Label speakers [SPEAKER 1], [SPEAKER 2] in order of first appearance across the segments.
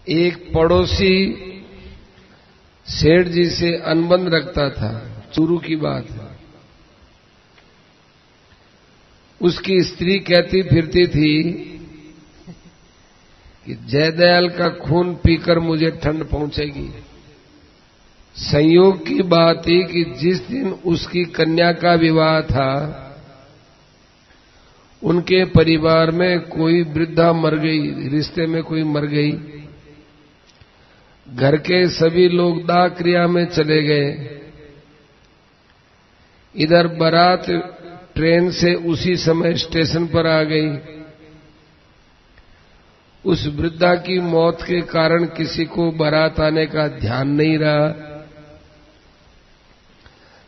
[SPEAKER 1] एक पड़ोसी सेठ जी से अनबन रखता था, शुरू की बात है। उसकी स्त्री कहती फिरती थी कि जयदयाल का खून पीकर मुझे ठंड पहुंचेगी। संयोग की बात थी कि जिस दिन उसकी कन्या का विवाह था, उनके परिवार में कोई वृद्धा मर गई, रिश्ते में कोई मर गई। घर के सभी लोग दाह क्रिया में चले गए। इधर बारात ट्रेन से उसी समय स्टेशन पर आ गई। उस वृद्धा की मौत के कारण किसी को बारात आने का ध्यान नहीं रहा।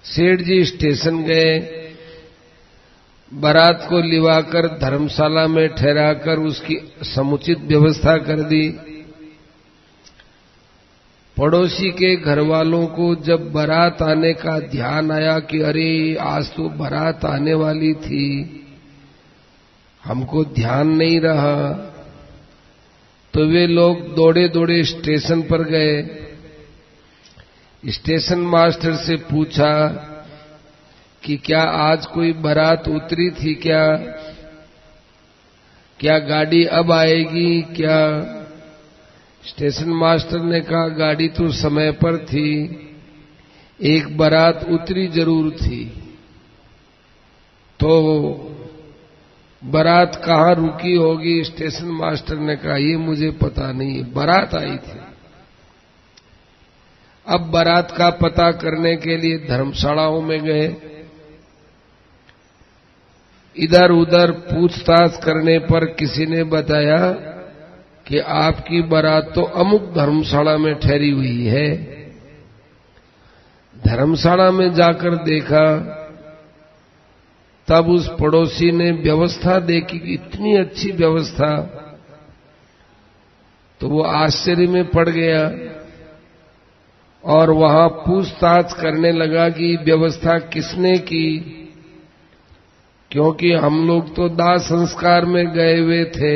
[SPEAKER 1] सेठ जी स्टेशन गए, बारात को लिवाकर धर्मशाला में ठहराकर उसकी समुचित व्यवस्था कर दी। पड़ोसी के घर वालों को जब बारात आने का ध्यान आया कि अरे आज तो बारात आने वाली थी, हमको ध्यान नहीं रहा, तो वे लोग दौड़े दौड़े स्टेशन पर गए। स्टेशन मास्टर से पूछा कि क्या आज कोई बारात उतरी थी, क्या गाड़ी अब आएगी क्या? स्टेशन मास्टर ने कहा गाड़ी तो समय पर थी, एक बारात उतरी जरूर थी। तो बारात कहाँ रुकी होगी? स्टेशन मास्टर ने कहा ये मुझे पता नहीं, बारात आई थी। अब बारात का पता करने के लिए धर्मशालाओं में गए। इधर उधर पूछताछ करने पर किसी ने बताया कि आपकी बारात तो अमुक धर्मशाला में ठहरी हुई है। धर्मशाला में जाकर देखा, तब उस पड़ोसी ने व्यवस्था देखी कि इतनी अच्छी व्यवस्था, तो वो आश्चर्य में पड़ गया और वहां पूछताछ करने लगा कि व्यवस्था किसने की, क्योंकि हम लोग तो दाह संस्कार में गए हुए थे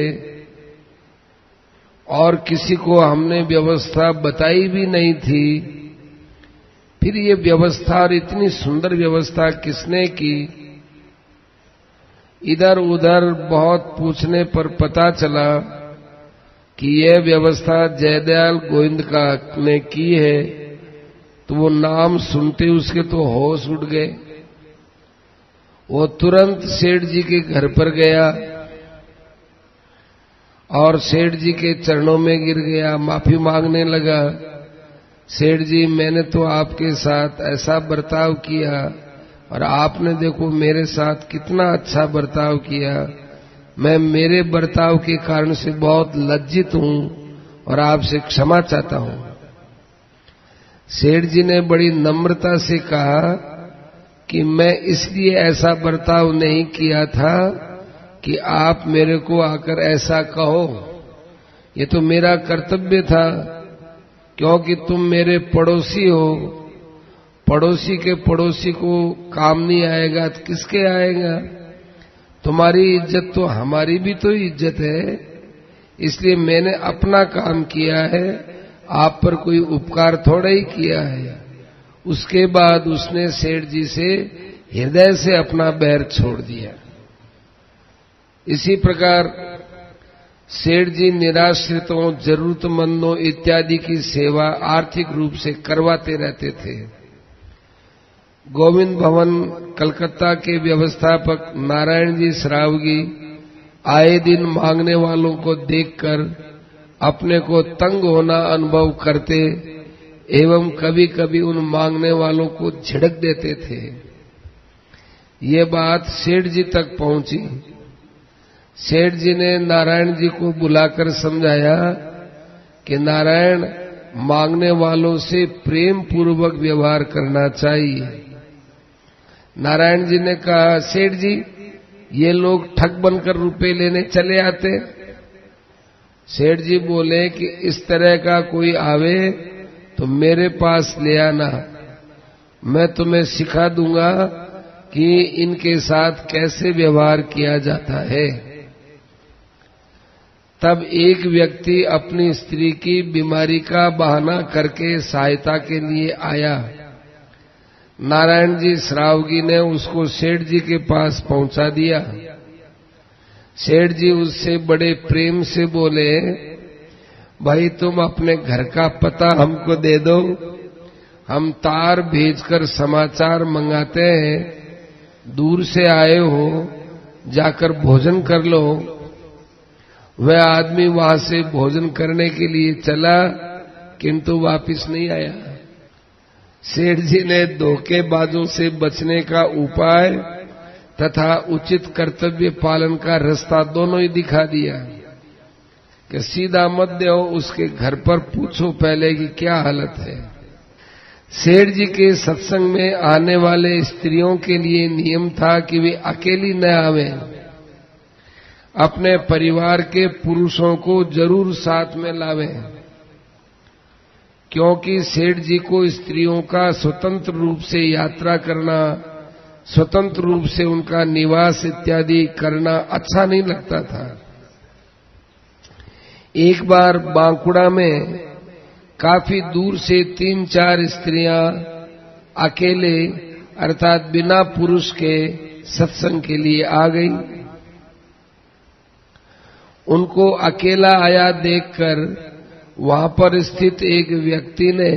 [SPEAKER 1] और किसी को हमने व्यवस्था बताई भी नहीं थी। फिर ये व्यवस्था और इतनी सुंदर व्यवस्था किसने की? इधर उधर बहुत पूछने पर पता चला कि यह व्यवस्था जयदयाल गोविंद का ने की है। तो वो नाम सुनते उसके तो होश उड़ गए। वो तुरंत सेठ जी के घर पर गया और सेठ जी के चरणों में गिर गया, माफी मांगने लगा। सेठ जी, मैंने तो आपके साथ ऐसा बर्ताव किया और आपने देखो मेरे साथ कितना अच्छा बर्ताव किया। मैं मेरे बर्ताव के कारण से बहुत लज्जित हूं और आपसे क्षमा चाहता हूं। सेठ जी ने बड़ी नम्रता से कहा कि मैं इसलिए ऐसा बर्ताव नहीं किया था कि आप मेरे को आकर ऐसा कहो। ये तो मेरा कर्तव्य था, क्योंकि तुम मेरे पड़ोसी हो। पड़ोसी के पड़ोसी को काम नहीं आएगा तो किसके आएगा? तुम्हारी इज्जत तो हमारी भी तो इज्जत है। इसलिए मैंने अपना काम किया है, आप पर कोई उपकार थोड़ा ही किया है। उसके बाद उसने सेठ जी से हृदय से अपना बैर छोड़ दिया। इसी प्रकार सेठ जी निराश्रितों, जरूरतमंदों इत्यादि की सेवा आर्थिक रूप से करवाते रहते थे। गोविंद भवन कलकत्ता के व्यवस्थापक नारायण जी सरावगी आए दिन मांगने वालों को देखकर अपने को तंग होना अनुभव करते एवं कभी कभी उन मांगने वालों को झिड़क देते थे। ये बात सेठ जी तक पहुंची। सेठ जी ने नारायण जी को बुलाकर समझाया कि नारायण, मांगने वालों से प्रेम पूर्वक व्यवहार करना चाहिए। नारायण जी ने कहा, सेठ जी, ये लोग ठग बनकर रुपए लेने चले आते। सेठ जी बोले कि इस तरह का कोई आवे तो मेरे पास ले आना, मैं तुम्हें सिखा दूंगा कि इनके साथ कैसे व्यवहार किया जाता है। तब एक व्यक्ति अपनी स्त्री की बीमारी का बहाना करके सहायता के लिए आया। नारायण जी श्रावगी ने उसको सेठ जी के पास पहुंचा दिया। सेठ जी उससे बड़े प्रेम से बोले, भाई तुम अपने घर का पता हमको दे दो, हम तार भेजकर समाचार मंगाते हैं, दूर से आए हो जाकर भोजन कर लो। वह आदमी वहां से भोजन करने के लिए चला, किंतु वापस नहीं आया। सेठ जी ने धोखेबाजों से बचने का उपाय तथा उचित कर्तव्य पालन का रास्ता दोनों ही दिखा दिया कि सीधा मत दो, उसके घर पर पूछो पहले कि क्या हालत है। सेठ जी के सत्संग में आने वाले स्त्रियों के लिए नियम था कि वे अकेली न आवें, अपने परिवार के पुरुषों को जरूर साथ में लावें, क्योंकि सेठ जी को स्त्रियों का स्वतंत्र रूप से यात्रा करना, स्वतंत्र रूप से उनका निवास इत्यादि करना अच्छा नहीं लगता था। एक बार बांकुड़ा में काफी दूर से 3-4 स्त्रियां अकेले अर्थात बिना पुरुष के सत्संग के लिए आ गई। उनको अकेला आया देखकर वहां पर स्थित एक व्यक्ति ने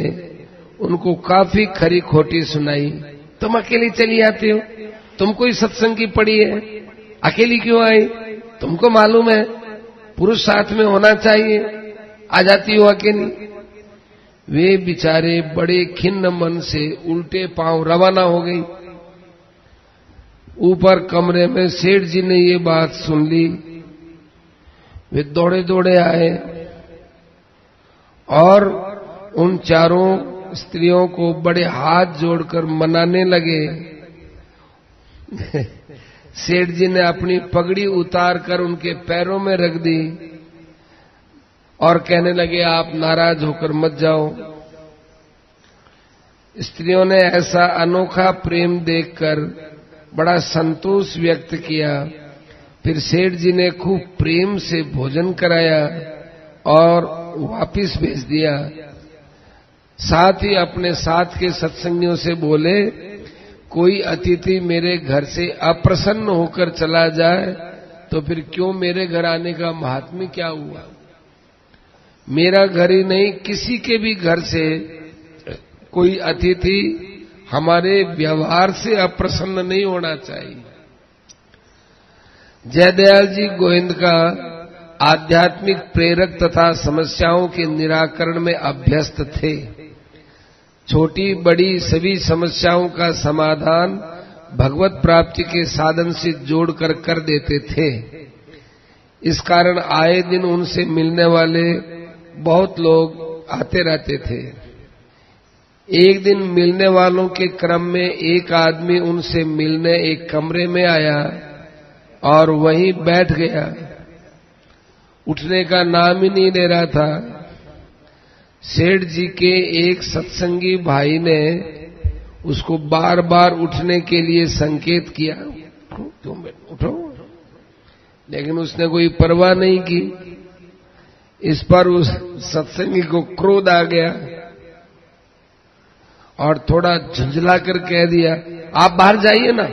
[SPEAKER 1] उनको काफी खरी खोटी सुनाई। तुम अकेली चली आती हो, तुमको ही सत्संग की पड़ी है, अकेली क्यों आई? तुमको मालूम है पुरुष साथ में होना चाहिए, आ जाती हो अकेली। वे बेचारे बड़े खिन्न मन से उल्टे पांव रवाना हो गई। ऊपर कमरे में सेठ जी ने ये बात सुन ली। वे दौड़े दौड़े आए और उन चारों स्त्रियों को बड़े हाथ जोड़कर मनाने लगे। सेठ जी ने अपनी पगड़ी उतारकर उनके पैरों में रख दी और कहने लगे, आप नाराज होकर मत जाओ। स्त्रियों ने ऐसा अनोखा प्रेम देखकर बड़ा संतोष व्यक्त किया। फिर सेठ जी ने खूब प्रेम से भोजन कराया और वापिस भेज दिया। साथ ही अपने साथ के सत्संगियों से बोले, कोई अतिथि मेरे घर से अप्रसन्न होकर चला जाए तो फिर क्यों मेरे घर आने का महात्म्य क्या हुआ? मेरा घर ही नहीं, किसी के भी घर से कोई अतिथि हमारे व्यवहार से अप्रसन्न नहीं होना चाहिए। जयदयाल जी गोविंद का आध्यात्मिक प्रेरक तथा समस्याओं के निराकरण में अभ्यस्त थे। छोटी बड़ी सभी समस्याओं का समाधान भगवत प्राप्ति के साधन से जोड़कर कर देते थे। इस कारण आए दिन उनसे मिलने वाले बहुत लोग आते रहते थे। एक दिन मिलने वालों के क्रम में एक आदमी उनसे मिलने एक कमरे में आया और वहीं बैठ गया। उठने का नाम ही नहीं ले रहा था। सेठ जी के एक सत्संगी भाई ने उसको बार बार उठने के लिए संकेत किया, तुम उठो, लेकिन उसने कोई परवाह नहीं की। इस पर उस सत्संगी को क्रोध आ गया और थोड़ा झुंझला कर कह दिया, आप बाहर जाइए ना,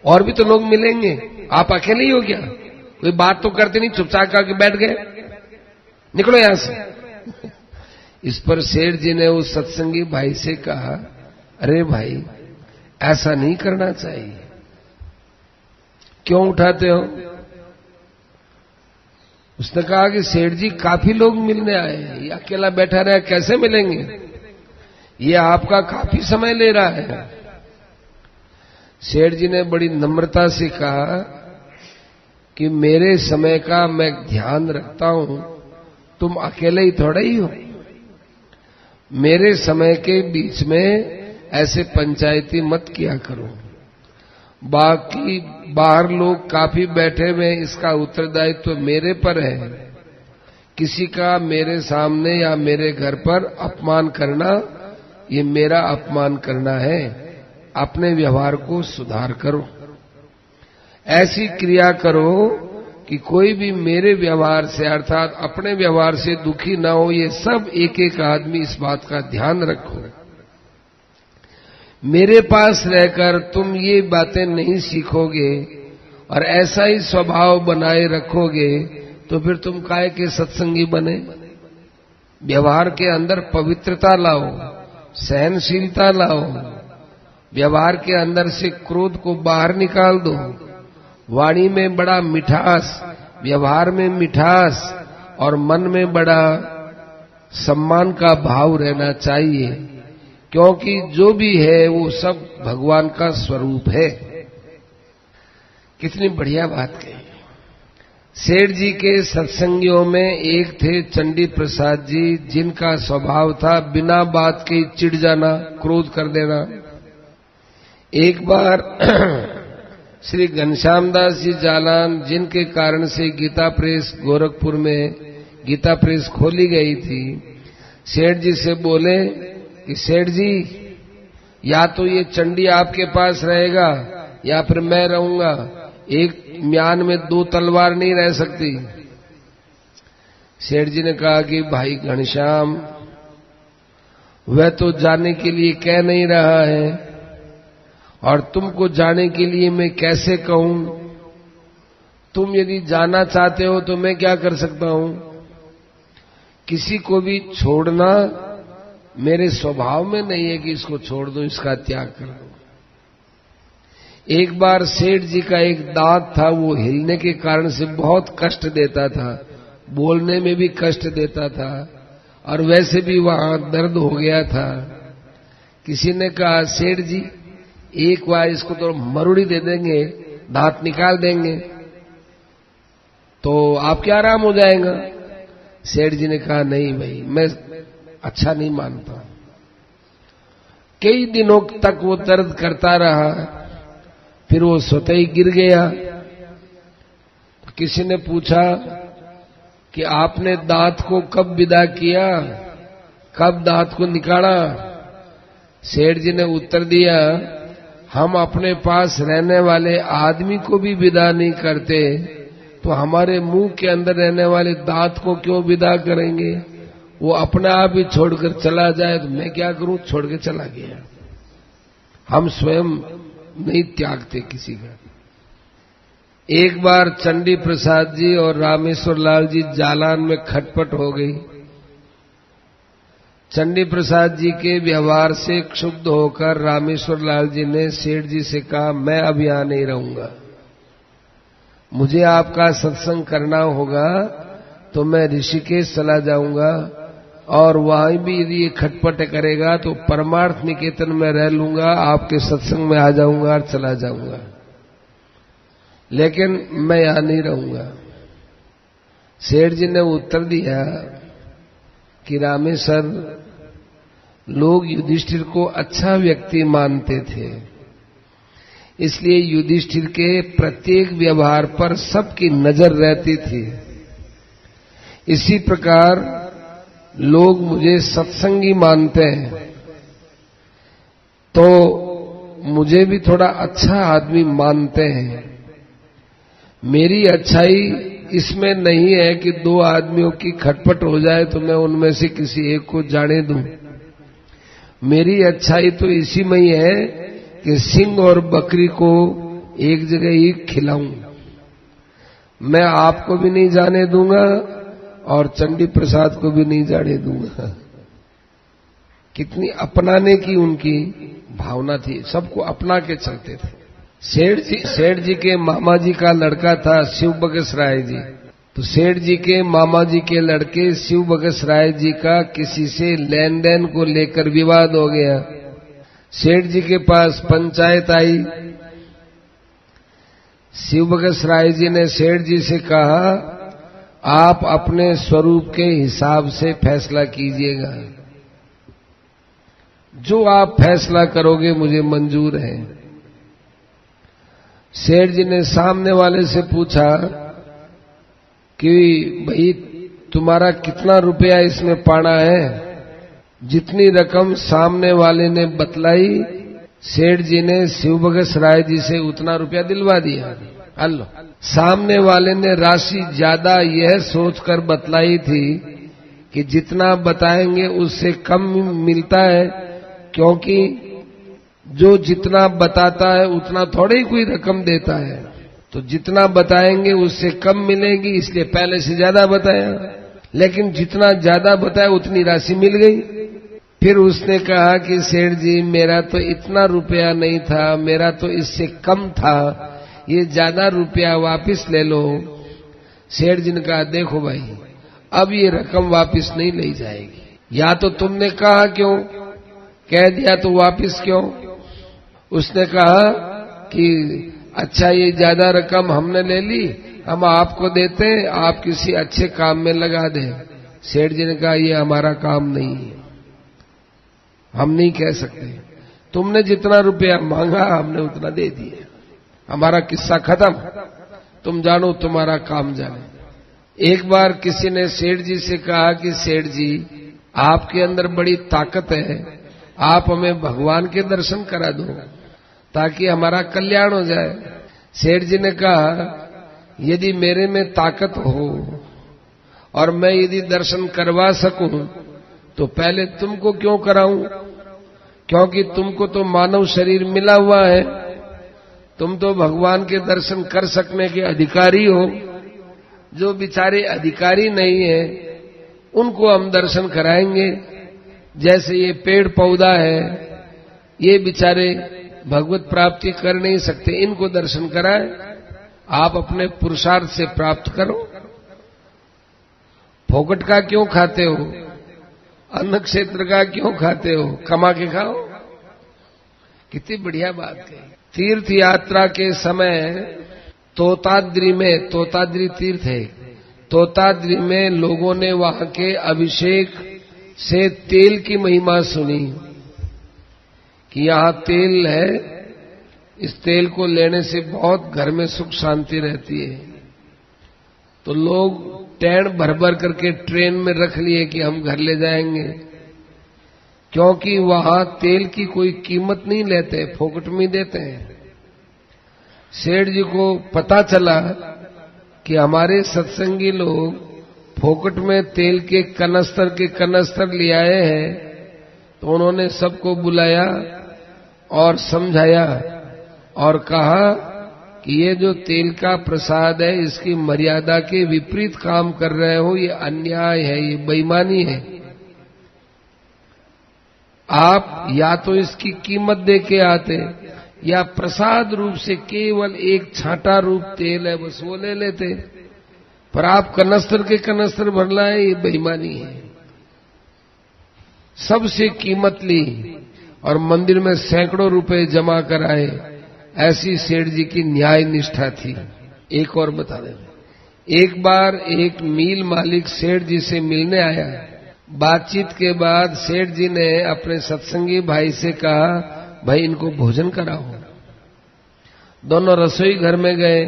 [SPEAKER 1] और भी तो लोग मिलेंगे, आप अकेले ही हो क्या? कोई बात तो करते नहीं, चुपचाप करके बैठ गए, निकलो यहां से। इस पर सेठ जी ने उस सत्संगी भाई से कहा, अरे भाई ऐसा नहीं करना चाहिए, क्यों उठाते हो? उसने कहा कि सेठ जी काफी लोग मिलने आए हैं, ये अकेला बैठा रहा, कैसे मिलेंगे? ये आपका काफी समय ले रहा है। सेठ जी ने बड़ी नम्रता से कहा कि मेरे समय का मैं ध्यान रखता हूं, तुम अकेले ही थोड़ा ही हो। मेरे समय के बीच में ऐसे पंचायती मत किया करो। बाकी बाहर लोग काफी बैठे हुए, इसका उत्तरदायित्व तो मेरे पर है। किसी का मेरे सामने या मेरे घर पर अपमान करना, ये मेरा अपमान करना है। अपने व्यवहार को सुधार करो, ऐसी क्रिया करो कि कोई भी मेरे व्यवहार से अर्थात अपने व्यवहार से दुखी ना हो। ये सब एक एक आदमी इस बात का ध्यान रखो। मेरे पास रहकर तुम ये बातें नहीं सीखोगे और ऐसा ही स्वभाव बनाए रखोगे तो फिर तुम काहे के सत्संगी बने। व्यवहार के अंदर पवित्रता लाओ, सहनशीलता लाओ, व्यवहार के अंदर से क्रोध को बाहर निकाल दो। वाणी में बड़ा मिठास, व्यवहार में मिठास और मन में बड़ा सम्मान का भाव रहना चाहिए, क्योंकि जो भी है वो सब भगवान का स्वरूप है। कितनी बढ़िया बात कही। सेठ जी के सत्संगियों में एक थे चंडी प्रसाद जी, जिनका स्वभाव था बिना बात के चिढ़ जाना, क्रोध कर देना। एक बार श्री घनश्याम दास जी जालान, जिनके कारण से गीता प्रेस गोरखपुर में गीता प्रेस खोली गई थी, सेठ जी से बोले कि सेठ जी, या तो ये चंडी आपके पास रहेगा या फिर मैं रहूंगा। एक म्यान में दो तलवार नहीं रह सकती। सेठ जी ने कहा कि भाई घनश्याम, वह तो जाने के लिए कह नहीं रहा है और तुमको जाने के लिए मैं कैसे कहूं। तुम यदि जाना चाहते हो तो मैं क्या कर सकता हूं। किसी को भी छोड़ना मेरे स्वभाव में नहीं है कि इसको छोड़ दो, इसका त्याग कर दो। एक बार सेठ जी का एक दांत था, वो हिलने के कारण से बहुत कष्ट देता था, बोलने में भी कष्ट देता था और वैसे भी वहां दर्द हो गया था। किसी ने कहा, सेठ जी एक बार इसको तो मरुड़ी दे देंगे, दांत निकाल देंगे तो आपके आराम हो जाएगा। सेठ जी ने कहा, नहीं भाई, मैं अच्छा नहीं मानता। कई दिनों तक वो दर्द करता रहा, फिर वो स्वतः ही गिर गया। किसी ने पूछा कि आपने दांत को कब विदा किया, कब दांत को निकाला। सेठ जी ने उत्तर दिया, हम अपने पास रहने वाले आदमी को भी विदा नहीं करते तो हमारे मुंह के अंदर रहने वाले दांत को क्यों विदा करेंगे। वो अपने आप ही छोड़कर चला जाए तो मैं क्या करूं, छोड़ के चला गया। हम स्वयं नहीं त्यागते किसी का। एक बार चंडी प्रसाद जी और रामेश्वर लाल जी जालान में खटपट हो गई। चंडी प्रसाद जी के व्यवहार से क्षुब्ध होकर रामेश्वर लाल जी ने सेठ जी से कहा, मैं अब यहां नहीं रहूंगा, मुझे आपका सत्संग करना होगा तो मैं ऋषिकेश चला जाऊंगा और वहां भी यदि ये खटपट करेगा तो परमार्थ निकेतन में रह लूंगा, आपके सत्संग में आ जाऊंगा और चला जाऊंगा, लेकिन मैं यहां नहीं रहूंगा। सेठ जी ने उत्तर दिया कि रामेश्वर, लोग युधिष्ठिर को अच्छा व्यक्ति मानते थे, इसलिए युधिष्ठिर के प्रत्येक व्यवहार पर सबकी नजर रहती थी। इसी प्रकार लोग मुझे सत्संगी मानते हैं तो मुझे भी थोड़ा अच्छा आदमी मानते हैं। मेरी अच्छाई इसमें नहीं है कि दो आदमियों की खटपट हो जाए तो मैं उनमें से किसी एक को जाने दूं। मेरी अच्छाई तो इसी में ही है कि सिंह और बकरी को एक जगह ही खिलाऊं। मैं आपको भी नहीं जाने दूंगा और चंडी प्रसाद को भी नहीं जाने दूंगा। कितनी अपनाने की उनकी भावना थी, सबको अपना के चलते थे। सेठ जी के मामा जी का लड़का था शिव बगस राय जी। तो सेठ जी के मामा जी के लड़के शिव बगस राय जी का किसी से लेन देन को लेकर विवाद हो गया। सेठ जी के पास पंचायत आई। शिव बगस राय जी ने सेठ जी से कहा, आप अपने स्वरूप के हिसाब से फैसला कीजिएगा, जो आप फैसला करोगे मुझे मंजूर है। सेठ जी ने सामने वाले से पूछा कि भाई तुम्हारा कितना रुपया इसमें पाना है। जितनी रकम सामने वाले ने बतलाई, सेठ जी ने शिव बगस राय जी से उतना रुपया दिलवा दिया। अल्लो सामने वाले ने राशि ज्यादा यह सोचकर बतलाई थी कि जितना बताएंगे उससे कम मिलता है, क्योंकि जो जितना बताता है उतना थोड़ी ही कोई रकम देता है, तो जितना बताएंगे उससे कम मिलेगी, इसलिए पहले से ज्यादा बताया। लेकिन जितना ज्यादा बताया उतनी राशि मिल गई। फिर उसने कहा कि सेठ जी मेरा तो इतना रुपया नहीं था, मेरा तो इससे कम था, ये ज्यादा रुपया वापस ले लो। सेठ जी ने कहा देखो भाई, अब ये रकम वापस नहीं ली जाएगी। या तो तुमने कहा क्यों, कह दिया तो वापस क्यों? उसने कहा कि अच्छा ये ज्यादा रकम हमने ले ली, हम आपको देते हैं, आप किसी अच्छे काम में लगा दें। सेठ जी ने कहा ये हमारा काम नहीं है, हम नहीं कह सकते। तुमने जितना रुपया मांगा हमने उतना दे दिया, हमारा किस्सा खत्म, तुम जानो तुम्हारा काम जाने। एक बार किसी ने सेठ जी से कहा कि सेठ जी आपके अंदर बड़ी ताकत है, आप हमें भगवान के दर्शन करा दो ताकि हमारा कल्याण हो जाए। सेठ जी ने कहा यदि मेरे में ताकत हो और मैं यदि दर्शन करवा सकूं तो पहले तुमको क्यों कराऊं, क्योंकि तुमको तो मानव शरीर मिला हुआ है, तुम तो भगवान के दर्शन कर सकने के अधिकारी हो। जो बेचारे अधिकारी नहीं है उनको हम दर्शन कराएंगे। जैसे ये पेड़ पौधा है, ये बेचारे भगवत प्राप्ति कर नहीं सकते, इनको दर्शन कराएं, आप अपने पुरुषार्थ से प्राप्त करो। फोकट का क्यों खाते हो, अन्न क्षेत्र का क्यों खाते हो, कमा के खाओ। कितनी बढ़िया बात कही। तीर्थ यात्रा के समय तोताद्री में, तोताद्री तीर्थ है, तोताद्री में लोगों ने वहां के अभिषेक से तेल की महिमा सुनी कि यहां तेल है, इस तेल को लेने से बहुत घर में सुख शांति रहती है। तो लोग टैंड भर भर करके ट्रेन में रख लिए कि हम घर ले जाएंगे, क्योंकि वहां तेल की कोई कीमत नहीं लेते, फोकट में देते हैं। सेठ जी को पता चला कि हमारे सत्संगी लोग फोकट में तेल के कनस्तर ले आए हैं, तो उन्होंने सबको बुलाया और समझाया और कहा कि ये जो तेल का प्रसाद है इसकी मर्यादा के विपरीत काम कर रहे हो, ये अन्याय है, ये बेईमानी है। आप या तो इसकी कीमत दे के आते या प्रसाद रूप से केवल एक छांटा रूप तेल है बस वो ले लेते, पर आप कनस्तर के कनस्तर भर लाए, ये बेईमानी है। सबसे कीमत ली और मंदिर में सैकड़ों रुपए जमा कराए, ऐसी सेठ जी की न्याय निष्ठा थी। एक और बता दें, एक बार एक मील मालिक सेठ जी से मिलने आया। बातचीत के बाद सेठ जी ने अपने सत्संगी भाई से कहा भाई इनको भोजन कराओ। दोनों रसोई घर में गए।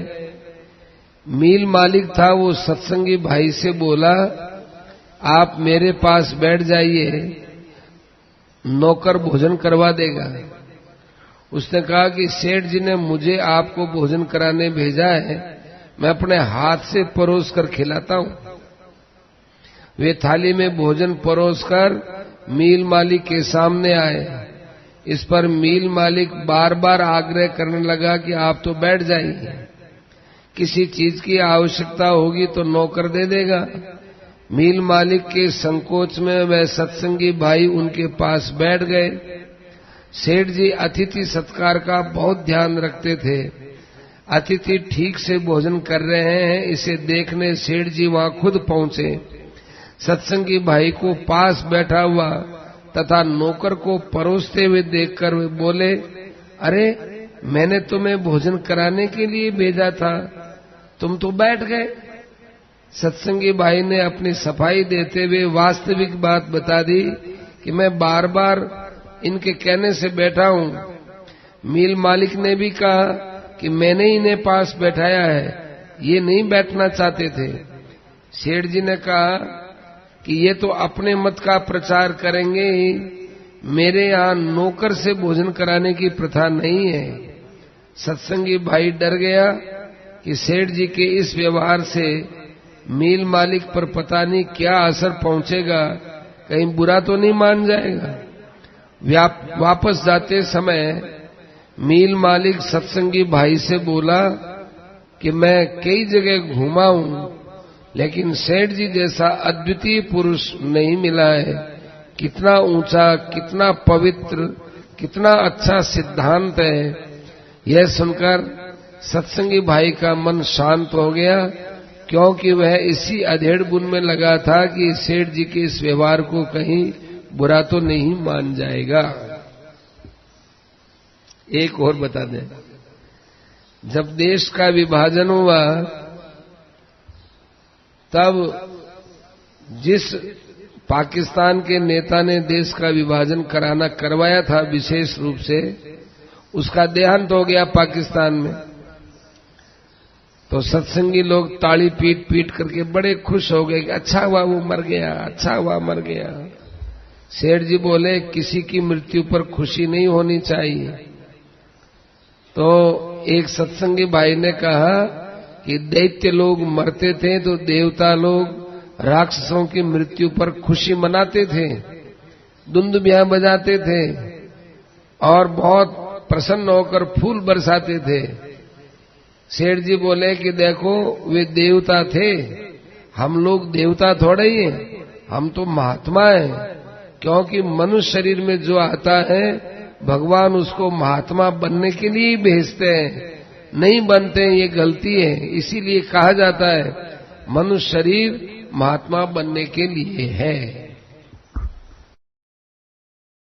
[SPEAKER 1] मील मालिक था, वो सत्संगी भाई से बोला आप मेरे पास बैठ जाइए, नौकर भोजन करवा देगा। उसने कहा कि सेठ जी ने मुझे आपको भोजन कराने भेजा है, मैं अपने हाथ से परोस कर खिलाता हूं। वे थाली में भोजन परोस कर मील मालिक के सामने आए। इस पर मील मालिक बार बार आग्रह करने लगा कि आप तो बैठ जाइए, किसी चीज की आवश्यकता होगी तो नौकर दे देगा। मील मालिक के संकोच में वह सत्संगी भाई उनके पास बैठ गए। सेठ जी अतिथि सत्कार का बहुत ध्यान रखते थे। अतिथि ठीक से भोजन कर रहे हैं इसे देखने सेठ जी वहां खुद पहुंचे। सत्संगी भाई को पास बैठा हुआ तथा नौकर को परोसते हुए देखकर वे बोले, अरे मैंने तुम्हें भोजन कराने के लिए भेजा था, तुम तो बैठ गए। सत्संगी भाई ने अपनी सफाई देते हुए वास्तविक बात बता दी कि मैं बार बार इनके कहने से बैठा हूं। मील मालिक ने भी कहा कि मैंने इन्हें पास बैठाया है, ये नहीं बैठना चाहते थे। सेठ जी ने कहा कि ये तो अपने मत का प्रचार करेंगे ही, मेरे यहाँ नौकर से भोजन कराने की प्रथा नहीं है। सत्संगी भाई डर गया कि सेठ जी के इस व्यवहार से मिल मालिक पर पता नहीं क्या असर पहुंचेगा, कहीं बुरा तो नहीं मान जाएगा। वापस जाते समय मिल मालिक सत्संगी भाई से बोला कि मैं कई जगह घूमा हूं, लेकिन सेठ जी जैसा अद्वितीय पुरुष नहीं मिला है। कितना ऊंचा, कितना पवित्र, कितना अच्छा सिद्धांत है। यह सुनकर सत्संगी भाई का मन शांत हो गया, क्योंकि वह इसी अधेड़ बुन में लगा था कि सेठ जी के इस व्यवहार को कहीं बुरा तो नहीं मान जाएगा। एक और बता दें, जब देश का विभाजन हुआ तब जिस पाकिस्तान के नेता ने देश का विभाजन करवाया था विशेष रूप से, उसका देहांत हो गया पाकिस्तान में। तो सत्संगी लोग ताली पीट पीट करके बड़े खुश हो गए कि अच्छा हुआ वो मर गया, अच्छा हुआ मर गया। सेठ जी बोले किसी की मृत्यु पर खुशी नहीं होनी चाहिए। तो एक सत्संगी भाई ने कहा कि दैत्य लोग मरते थे तो देवता लोग राक्षसों की मृत्यु पर खुशी मनाते थे, दुंदुभियां बजाते थे और बहुत प्रसन्न होकर फूल बरसाते थे। सेठ जी बोले कि देखो वे देवता थे, हम लोग देवता थोड़े ही हैं, हम तो महात्मा हैं। क्योंकि मनुष्य शरीर में जो आता है भगवान उसको महात्मा बनने के लिए ही भेजते हैं, नहीं बनते हैं, ये गलती है। इसीलिए कहा जाता है मनुष्य शरीर महात्मा बनने के लिए है।